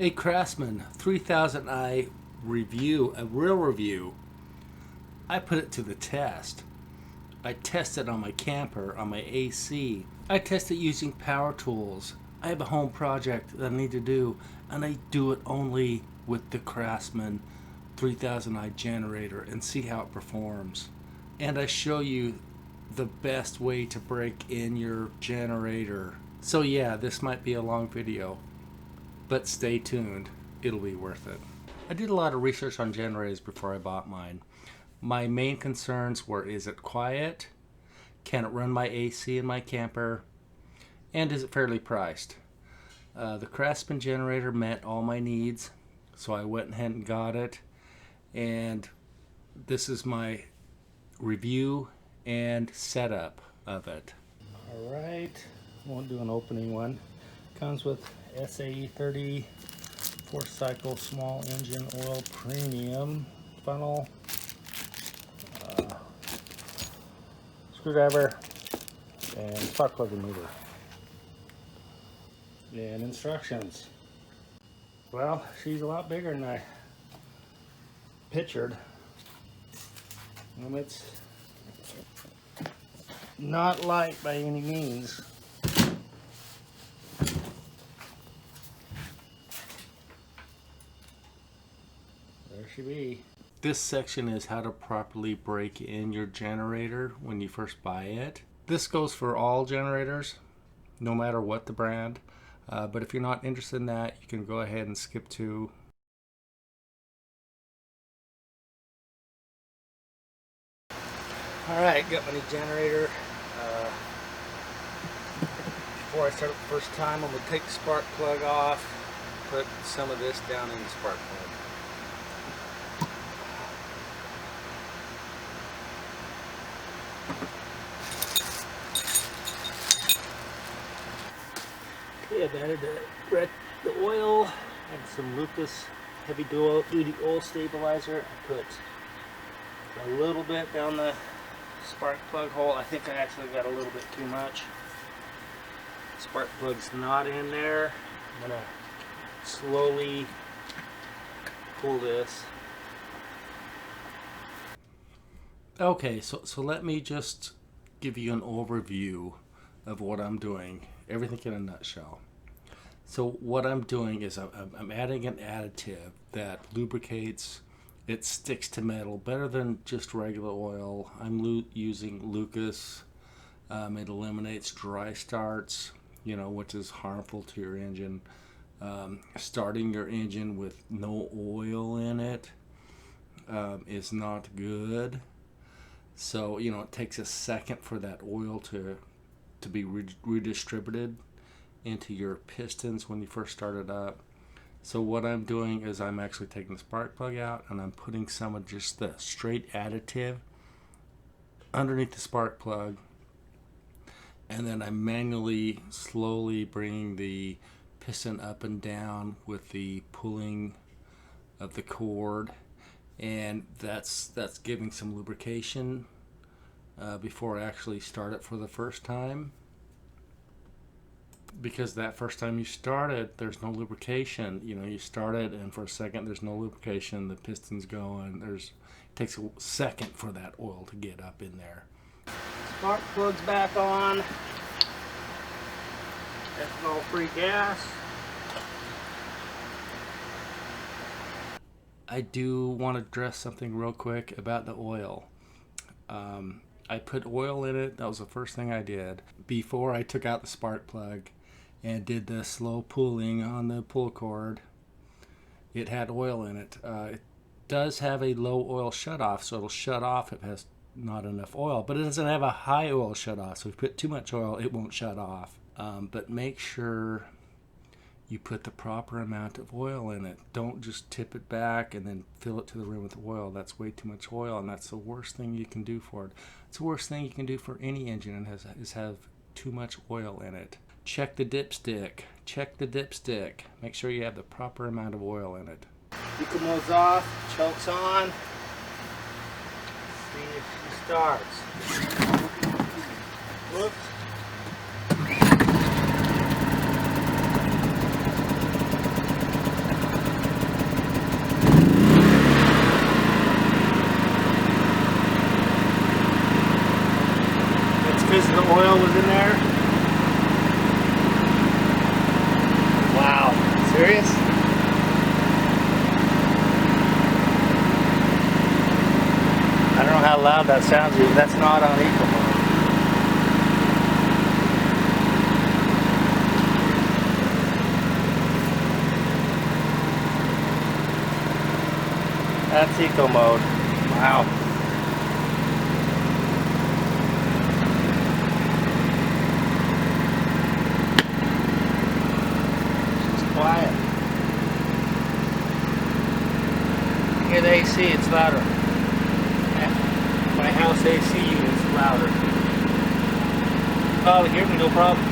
A Craftsman 3000i review, a real review. I put it to the test. I tested on my camper, on my AC. I tested using power tools. I have a home project that I need to do, and I do it only with the Craftsman 3000i generator and see how it performs. And I show you the best way to break in your generator. So yeah, this might be a long video, but stay tuned. It'll be worth it. I did a lot of research on generators before I bought mine. My main concerns were, is it quiet? Can it run my AC in my camper? And is it fairly priced? The Craftsman generator met all my needs, so I went ahead and got it. And this is my review and setup of it. Alright, won't do an opening one. Comes with SAE 30 4-cycle small engine oil premium funnel, screwdriver, and spark plug remover. And instructions. Well, she's a lot bigger than I pictured. It's not light by any means. There she be. This section is how to properly break in your generator when you first buy it. This goes for all generators, no matter what the brand. But if you're not interested in that, you can go ahead and skip to Alright, got my new generator. Before I start it the first time, I'm going to take the spark plug off, put some of this down in the spark plug. Okay, I've added the oil and some Lucas heavy duty oil stabilizer. I put a little bit down the spark plug hole. I think I actually got a little bit too much. Spark plug's not in there. I'm gonna slowly pull this. Okay, so let me just give you an overview of what I'm doing. Everything in a nutshell. So what I'm doing is I'm adding an additive that lubricates. It sticks to metal better than just regular oil. I'm using Lucas. It eliminates dry starts, which is harmful to your engine. Starting your engine with no oil in it is not good. So, it takes a second for that oil to be redistributed into your pistons when you first start it up. So what I'm doing is I'm actually taking the spark plug out and I'm putting some of just the straight additive underneath the spark plug, and then I'm manually slowly bringing the piston up and down with the pulling of the cord, and that's giving some lubrication before I actually start it for the first time. Because that first time you start it, there's no lubrication. You start it and for a second there's no lubrication, the piston's going, it takes a second for that oil to get up in there. Spark plug's back on. Ethanol free gas. I do want to address something real quick about the oil. I put oil in it. That was the first thing I did before I took out the spark plug and did the slow pulling on the pull cord. It had oil in it. It does have a low oil shutoff, so it'll shut off if it has not enough oil, but it doesn't have a high oil shutoff, so if you put too much oil, it won't shut off. But make sure you put the proper amount of oil in it. Don't just tip it back and then fill it to the rim with oil. That's way too much oil, and that's the worst thing you can do for it. It's the worst thing you can do for any engine, and is have too much oil in it. Check the dipstick. Check the dipstick. Make sure you have the proper amount of oil in it. Eco mode's off, choke's on. See if she starts. Whoops. in there? Wow, serious? I don't know how loud that sounds, but that's not on equal mode. That's eco mode. Wow. It's quiet. Hear the AC, it's louder. My house AC unit's louder. Oh, hear me, no problem.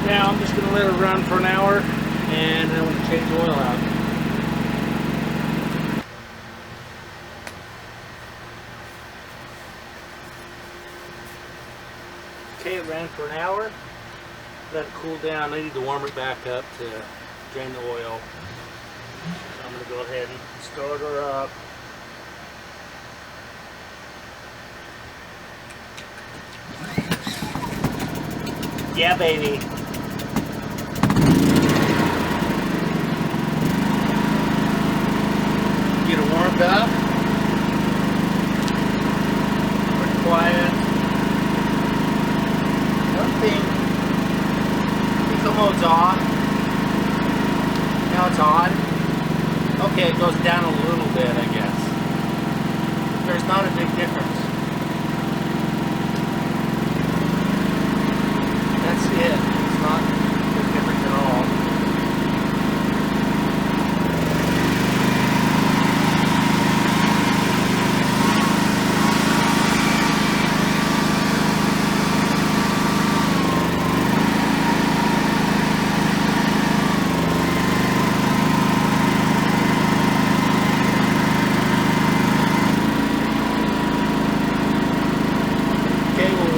Now I'm just going to let it run for an hour and then we'll change the oil out. Okay, it ran for an hour. Let it cool down. I need to warm it back up to drain the oil. I'm going to go ahead and start her up. Yeah, baby. Get it warmed up. Pretty quiet. One thing, eco mode's off. Now it's on. Okay, it goes down a little bit, I guess. There's not a big difference. That's it. It's not a big difference at all.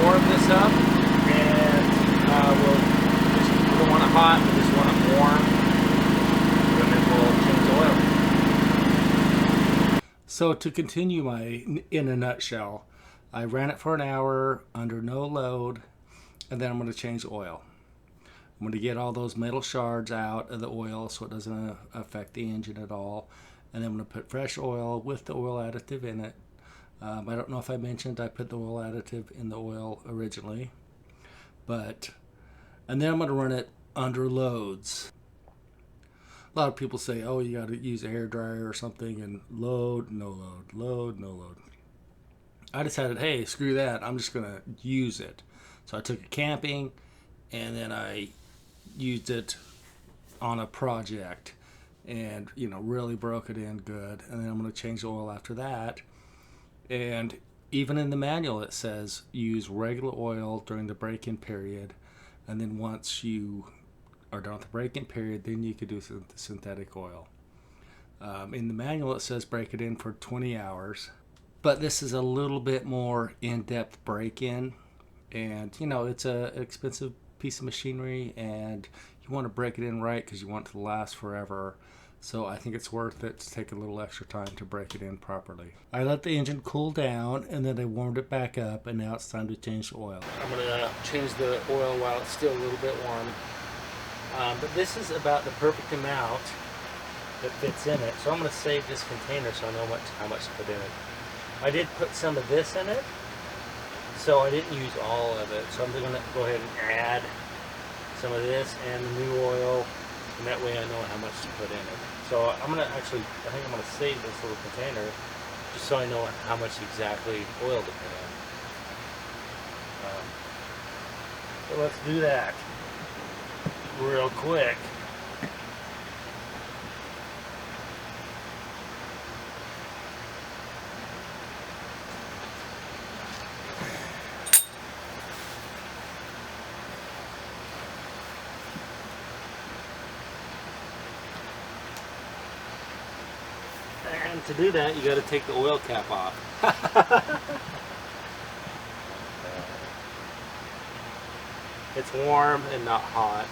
Warm this up, and we don't want it hot, we just want it warm, and then we'll change the oil. So to continue in a nutshell, I ran it for an hour under no load, and then I'm going to change the oil. I'm going to get all those metal shards out of the oil so it doesn't affect the engine at all, and then I'm going to put fresh oil with the oil additive in it. I don't know if I mentioned I put the oil additive in the oil originally, and then I'm going to run it under loads. A lot of people say, oh, you got to use a hairdryer or something and load, no load, load, no load. I decided, hey, screw that, I'm just going to use it. So I took it camping and then I used it on a project and, really broke it in good. And then I'm going to change the oil after that. And even in the manual it says use regular oil during the break-in period, and then once you are done with the break-in period, then you could do synthetic oil. In the manual it says break it in for 20 hours, but this is a little bit more in-depth break-in, and it's an expensive piece of machinery and you want to break it in right because you want it to last forever. So I think it's worth it to take a little extra time to break it in properly. I let the engine cool down and then I warmed it back up, and now it's time to change the oil. I'm going to change the oil while it's still a little bit warm. But this is about the perfect amount that fits in it. So I'm going to save this container so I know how much to put in it. I did put some of this in it, so I didn't use all of it. So I'm going to go ahead and add some of this and the new oil. And that way I know how much to put in it. So I think I'm going to save this little container just so I know how much exactly oil to put in. So let's do that real quick. And to do that, you got to take the oil cap off. It's warm and not hot.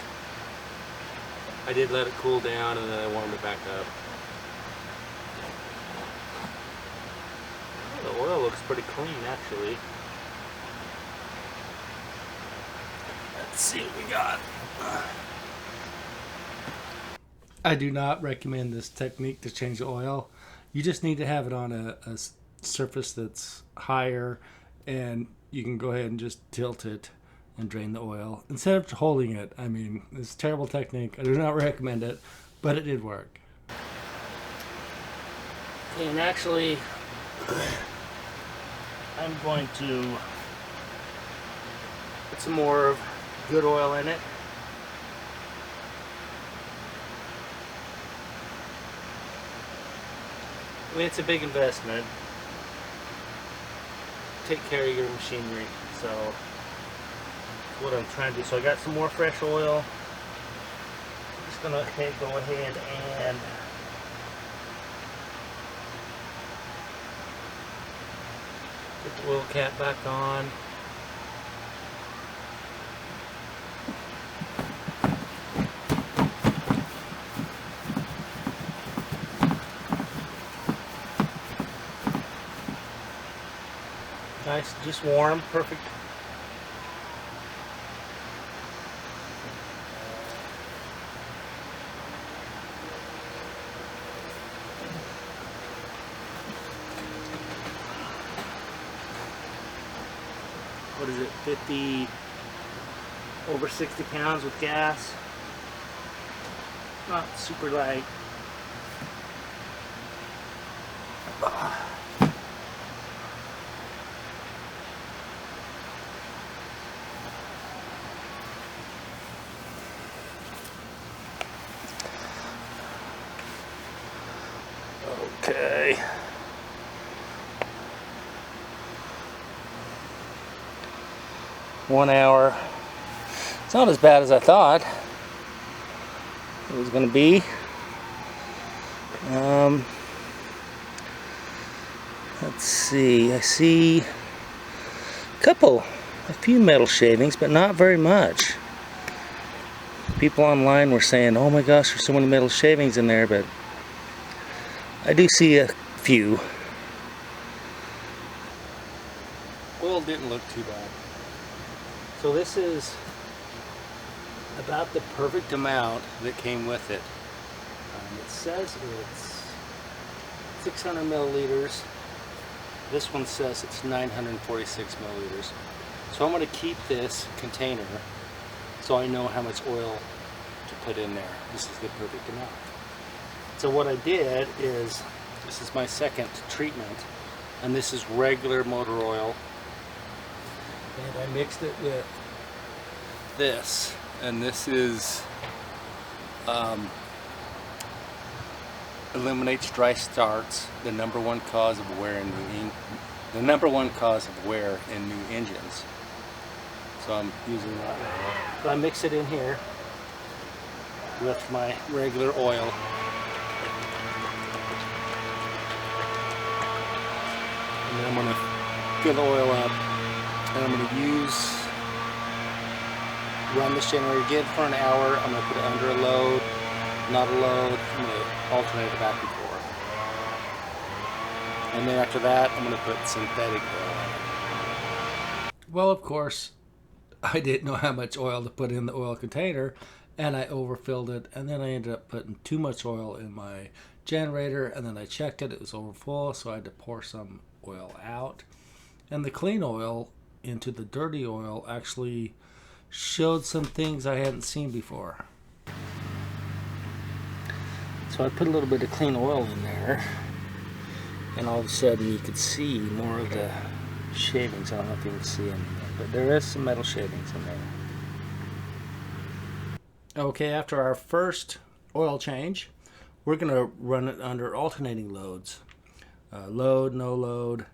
I did let it cool down and then I warmed it back up. The oil looks pretty clean actually. Let's see what we got. I do not recommend this technique to change the oil. You just need to have it on a surface that's higher, and you can go ahead and just tilt it and drain the oil instead of holding it. I mean, it's a terrible technique. I do not recommend it, but it did work. And actually, I'm going to put some more good oil in it. I mean, it's a big investment. Take care of your machinery, so that's what I'm trying to do. So I got some more fresh oil. I'm just gonna go ahead and put the oil cap back on. Nice, just warm, perfect. What is it, 50, over 60 pounds with gas. Not super light. Okay. One hour. It's not as bad as I thought it was going to be. Let's see. I see a few metal shavings, but not very much. People online were saying, "Oh my gosh, there's so many metal shavings in there," but I do see a few. Oil didn't look too bad. So this is about the perfect amount that came with it. It says it's 600 milliliters. This one says it's 946 milliliters. So I'm going to keep this container so I know how much oil to put in there. This is the perfect amount. So what I did is, this is my second treatment, and this is regular motor oil, and I mixed it with this, and this is eliminates dry starts, the number one cause of wear in new engines. So I'm using that. So I mix it in here with my regular oil. And then I'm going to fill the oil up, and I'm going to run this generator again for an hour. I'm going to put it under a load, not a load. I'm going to alternate it back and forth. And then after that, I'm going to put synthetic oil in it. Well, of course, I didn't know how much oil to put in the oil container, and I overfilled it, and then I ended up putting too much oil in my generator, and then I checked it, it was over full, so I had to pour some oil out. And the clean oil into the dirty oil actually showed some things I hadn't seen before. So I put a little bit of clean oil in there, and all of a sudden you could see more of the shavings. I don't know if you can see them, but there is some metal shavings in there. Okay, after our first oil change, we're going to run it under alternating loads. Load, no load,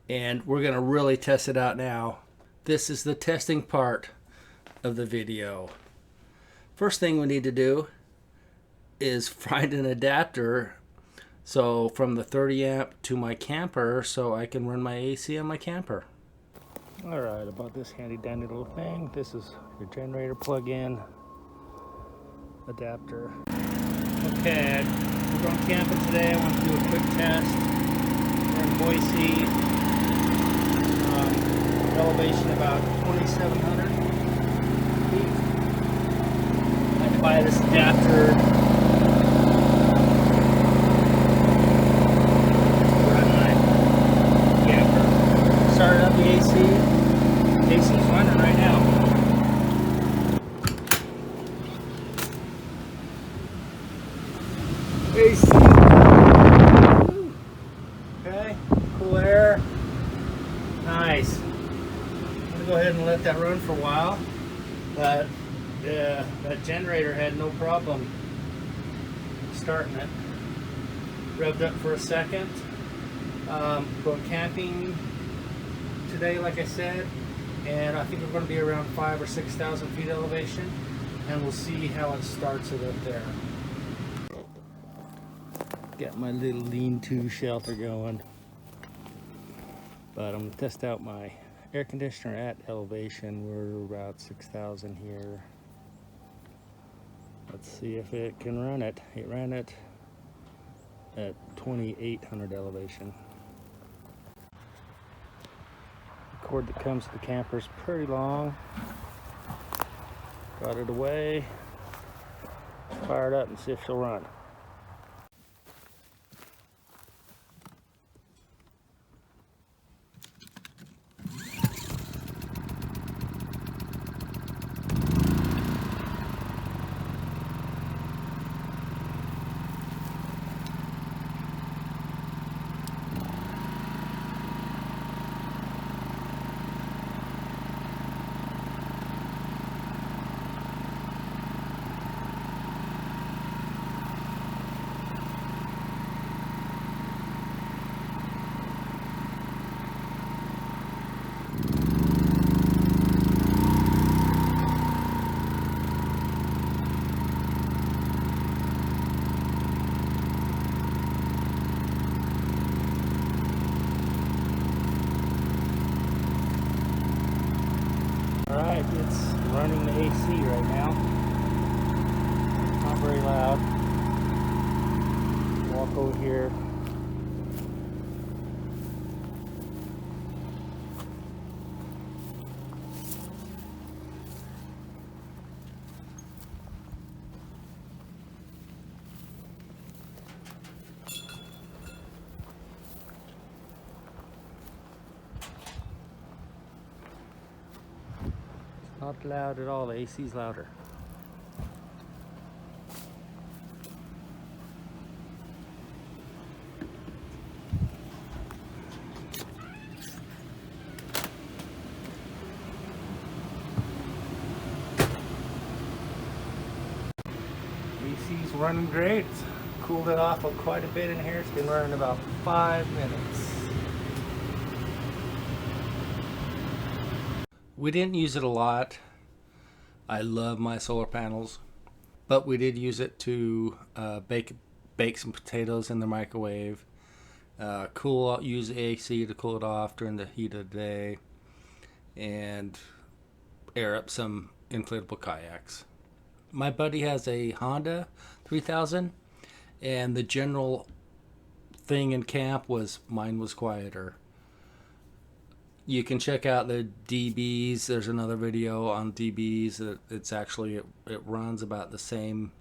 and we're going to really test it out now. This is the testing part of the video. First thing we need to do is find an adapter, so from the 30 amp to my camper, so I can run my AC on my camper. Alright, about this handy dandy little thing. This is your generator plug-in adapter. Okay, we're going camping today. I want to do a quick test. We're in Boise. elevation about 2,700 feet. I had to buy this adapter to run my camper. Started up the AC. The AC is running right now. AC. Okay, cool air. Nice. I'm gonna go ahead and let that run for a while. But that generator had no problem starting it. Revved up for a second. Going camping today, like I said, and I think we're going to be around 5,000 or 6,000 feet elevation, and we'll see how it starts it up there. Got my little lean-to shelter going, but I'm going to test out my air conditioner at elevation. We're about 6,000 here. Let's see if it can run it. It ran it at 2,800 elevation. The cord that comes to the camper is pretty long. Got it away. Fire it up and see if she'll run. Alright, it's running the AC right now. Not very loud. Walk over here. Not loud at all, the AC's louder. AC's running great. It's cooled it off quite a bit in here. It's been running about 5 minutes. We didn't use it a lot. I love my solar panels, but we did use it to bake some potatoes in the microwave, use AC to cool it off during the heat of the day, and air up some inflatable kayaks. My buddy has a Honda 3000, and the general thing in camp was mine was quieter. You can check out the dBs. There's another video on dBs. It's actually, it runs about the same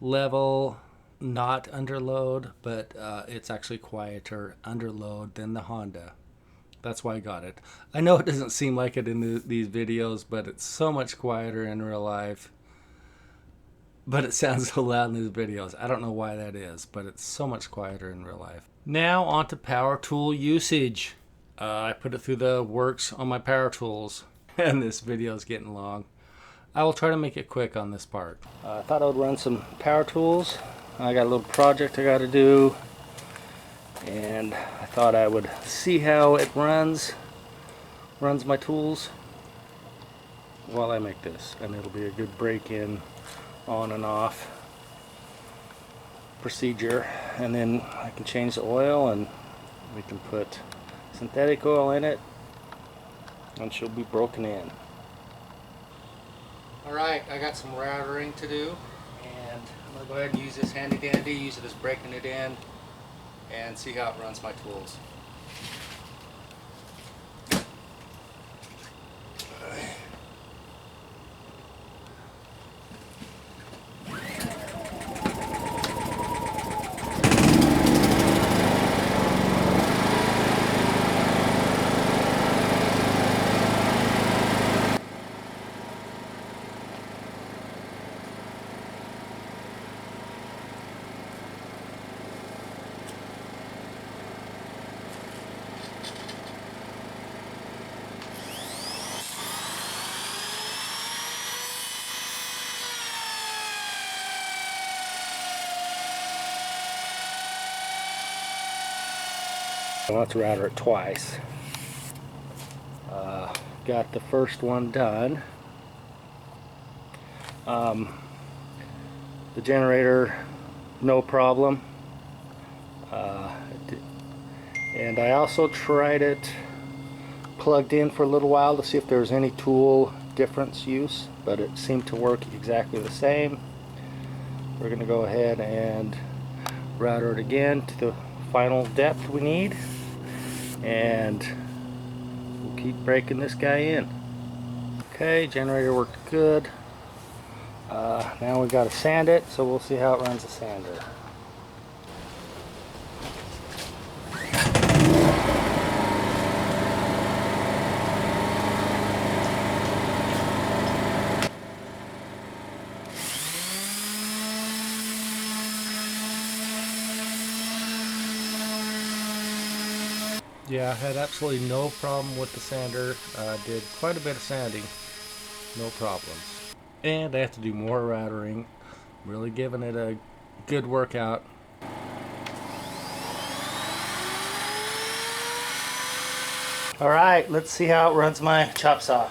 level, not under load, but it's actually quieter under load than the Honda. That's why I got it. I know it doesn't seem like it in these videos, but it's so much quieter in real life. But it sounds so loud in these videos. I don't know why that is, but it's so much quieter in real life. Now on to power tool usage. I put it through the works on my power tools, and this video is getting long. I will try to make it quick on this part. I thought I would run some power tools. I got a little project I got to do, and I thought I would see how it runs my tools while I make this, and it'll be a good break-in on and off procedure. And then I can change the oil, and we can put synthetic oil in it, and she'll be broken in. Alright, I got some routering to do, and I'm going to go ahead and use this handy dandy, use it as breaking it in, and see how it runs my tools. Let's router it twice. Got the first one done. The generator, no problem. And I also tried it plugged in for a little while to see if there was any tool difference use, but it seemed to work exactly the same. We're going to go ahead and router it again to the final depth we need, and we'll keep breaking this guy in. Okay, generator worked good. Now we got to sand it, so we'll see how it runs the sander. Yeah, I had absolutely no problem with the sander. Did quite a bit of sanding, no problems. And I have to do more routering. Really giving it a good workout. Alright, let's see how it runs my chop saw.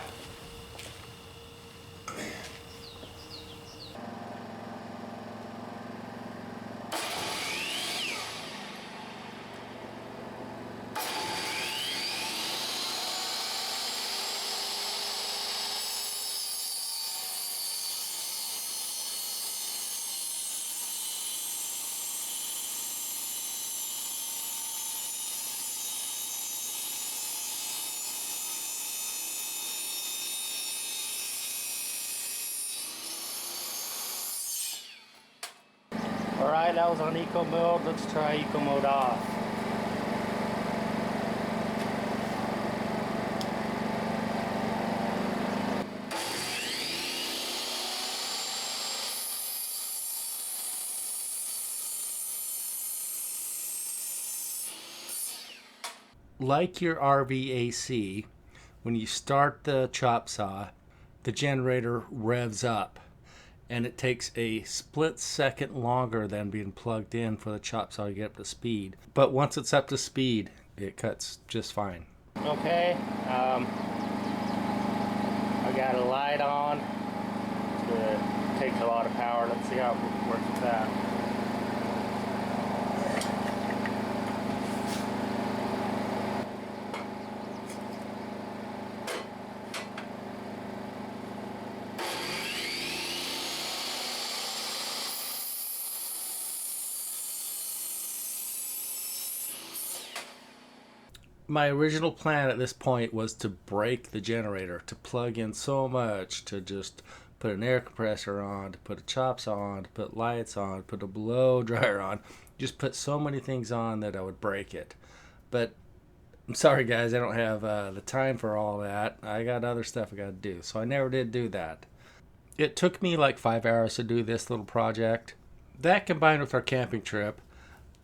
Alright, that was on eco mode. Let's try eco mode off. Like your RVAC, when you start the chop saw, the generator revs up, and it takes a split second longer than being plugged in for the chop saw to get up to speed. But once it's up to speed, it cuts just fine. Okay, I got a light on. It takes a lot of power. Let's see how it works with that. My original plan at this point was to break the generator, to plug in so much, to just put an air compressor on, to put a chop saw on, to put lights on, put a blow dryer on, just put so many things on that I would break it. But I'm sorry guys, I don't have the time for all that. I got other stuff I got to do, so I never did do that. It took me like 5 hours to do this little project. That combined with our camping trip,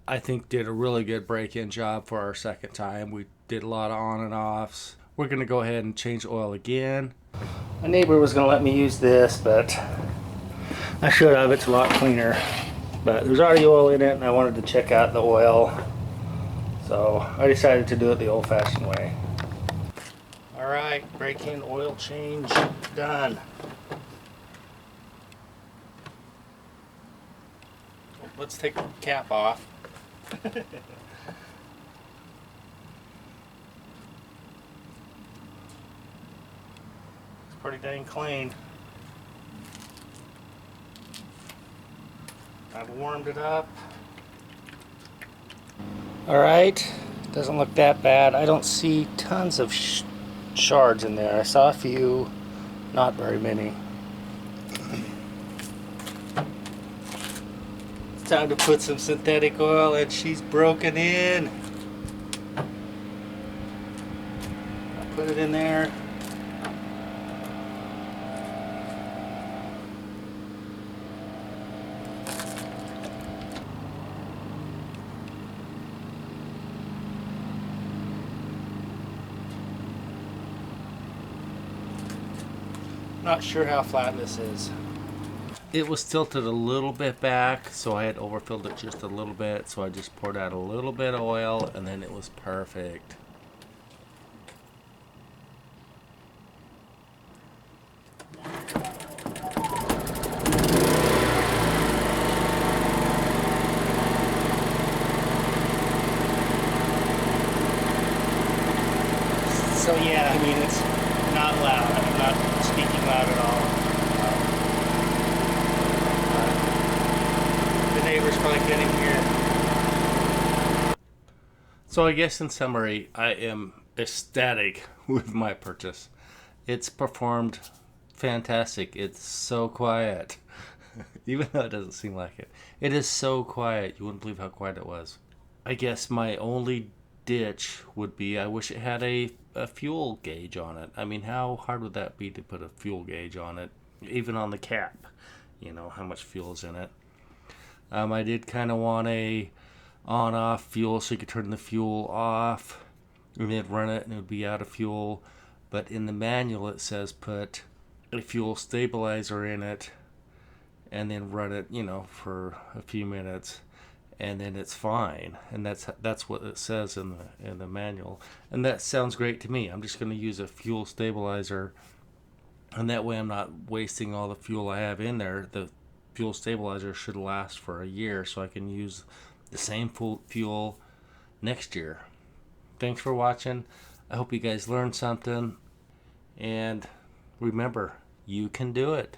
I think did a really good break-in job for our second time. We did a lot of on and offs. We're going to go ahead and change oil again. My neighbor was going to let me use this, but I should have. It's a lot cleaner. But there's already oil in it, and I wanted to check out the oil. So I decided to do it the old-fashioned way. Alright, break-in oil change done. Let's take the cap off. It's pretty dang clean. I've warmed it up. Alright, doesn't look that bad. I don't see tons of shards in there. I saw a few, not very many. It's time to put some synthetic oil, and she's broken in. I'll put it in there. Not sure how flat this is. it was tilted a little bit back, so I had overfilled it just a little bit. So I just poured out a little bit of oil, and then it was perfect. So yeah, I mean, it's not loud. I'm not speaking loud at all. The neighbors probably couldn't hear. So I guess in summary, I am ecstatic with my purchase. It's performed fantastic. It's so quiet. Even though it doesn't seem like it. It is so quiet. You wouldn't believe how quiet it was. I guess my only ditch would be I wish it had a fuel gauge on it. I mean, how hard would that be to put a fuel gauge on it? Even on the cap, you know, how much fuel's in it. I did kind of want a on-off fuel so you could turn the fuel off and then run it and it would be out of fuel. But in the manual it says put a fuel stabilizer in it and then run it, you know, for a few minutes, and then it's fine. And that's what it says in the manual, and that sounds great to me. I'm just going to use a fuel stabilizer, and that way I'm not wasting all the fuel I have in there. The fuel stabilizer should last for a year, so I can use the same fuel next year. Thanks for watching. I hope you guys learned something, and remember, you can do it.